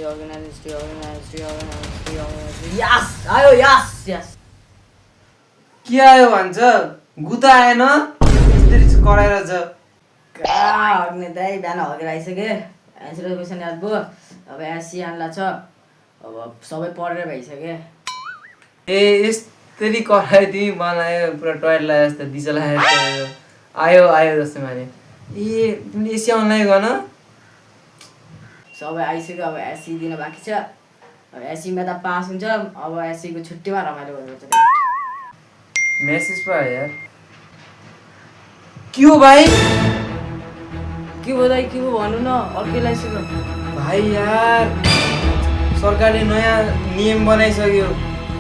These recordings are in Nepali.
यस आयो यस यस के आयो भन्छ गुता आएन यसरी कराएर छ अग्ने दाइ बिहान हगेर आइसके एन्सर क्वेसन याद भयो अब एसी आन्ला छ अब सबै पढेर भइसक्यो ए यसरी करायो तिमी मलाई पुरा टयर लाग्यो जस्तो दिशा लाग्यो जस्तो आयो आयो जस्तो माने ए तिमीले एसी अनलाइन गर्न सबै आइसक्यो अब एसी दिन बाँकी छ अब एसीमा त पास हुन्छ अब एसीको छुट्टीमा रमाइलो गर्नुपर्छ मेसेज पो आयो यार के हो भाइ के भयो दाइ के भयो भन्नु न अर्कै लाइसक्यो भाइ यार सरकारले नयाँ नियम बनाइसक्यो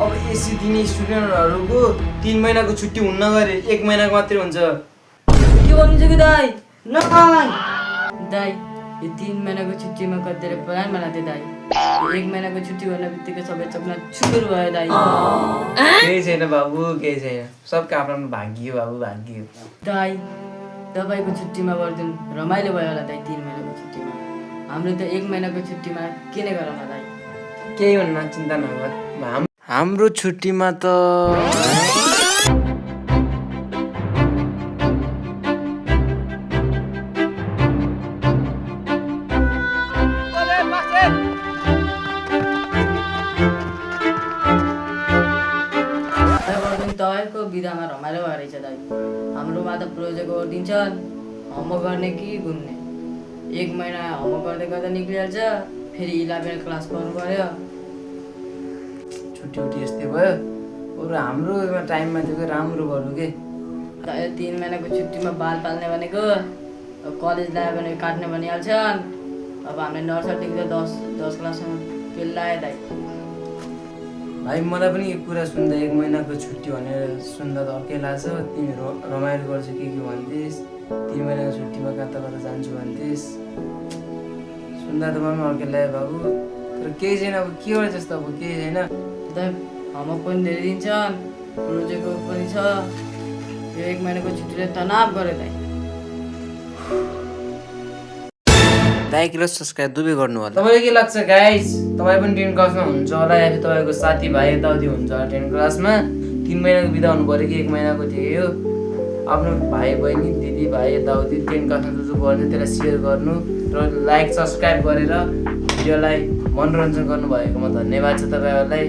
अब एसी दिने स्टुडेन्टहरूको 3 महिनाको छुट्टी हुन्न गरे 1 महिनाको मात्रै हुन्छ के भन्नुहुन्छ कि दाइ नखान दाइ यो 3 महिनाको छुट्टीमा कतिले प्लान बनाएको थियो दाइ 1 महिनाको छुट्टी भन्ने बित्तिकै सबै चक्ना छुर भयो दाइ केही छैन बाबु केही छैन सबको आफ्नो आफ्नो भाग्य हो बाबु भाग्य हो दाइ तपाईँको छुट्टीमा गर्दिन रमाइलो भयो होला दाइ 3 महिनाको छुट्टीमा हाम्रो त 1 महिनाको छुट्टीमा के नै गरौँ दाइ केही हुन्न चिन्ता नगर हाम्रो छुट्टीमा त तपाईँको बिदामा रमाइलो भएर रहेछ दाइ हाम्रोमा त प्रोजेक्ट गरिदिन्छन् होमवर्क गर्ने कि घुम्ने 1 महिना होमवर्क गर्दै गर्दा निक्लिहाल्छ फेरि 11 क्लास गर्नु पर्यो छुट्टी यस्तै भयो बरु हाम्रो टाइममा थियो राम्रो गर्नु के 3 महिनाको छुट्टीमा बाल पाल्ने भनेको कलेज ल्यायो भने काट्ने भनिहाल्छन् अब हामीले नर्सरीदेखि त 10 क्लाससम्म पेल्लायो दाइ भाइ मलाई पनि यो कुरा सुन्दा 1 महिनाको छुट्टी भनेर सुन्दा त अर्कै लाग्छ तिमी रमाइलो गर्छ के भन्थिस् 3 महिनाको छुट्टीमा कता जान्छु भन्थिस् सुन्दा त मलाई अर्कै लाग्यो बाबु तर केही छैन अब के गर्छ जस्तो अब केही छैन दाइ होमवर्क पनि धेरै दिन्छन् प्रोजेक्ट पनि छ यो 1 महिनाको छुट्टीले तनाव गरे दाइ लाइक र सब्स्क्राइब दुवै गर्नु होला तपाईँलाई के लाग्छ गाइस तपाईँ पनि 10 क्लासमा हुनुहुन्छ होला या तपाईँको साथीभाइ यताउति हुन्छ होला 10 क्लासमा 3 महिनाको बिदा हुनु पऱ्यो कि 1 महिनाको थियो यो आफ्नो भाइ बहिनी दिदी भाइ यताउति 10 क्लासमा जो गर्छ त्यसलाई सेयर गर्नु र लाइक सब्स्क्राइब गरेर भिडियोलाई मनोरञ्जन गर्नुभएकोमा धन्यवाद छ तपाईँहरूलाई